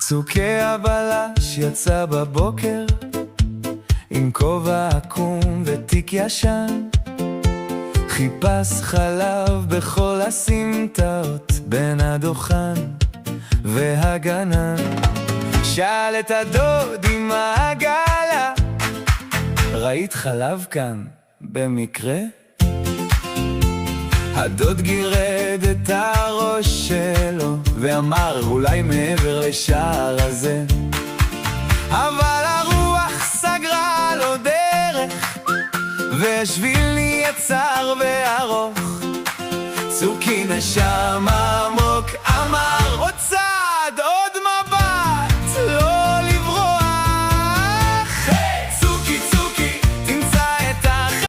צוקי הבלש יצא בבוקר עם כובע עקום ותיק ישן, חיפש חלב בכל הסמטאות בין הדוכן והגנן. שאל את הדוד עם העגלה, ראית חלב כאן במקרה? הדוד גירד את הראש שלו ואמר, אולי מעבר לשער הזה. אבל הרוח סגרה לו דרך והשביל נהיה צר וארוך. צוקי נשם עמוק, אמר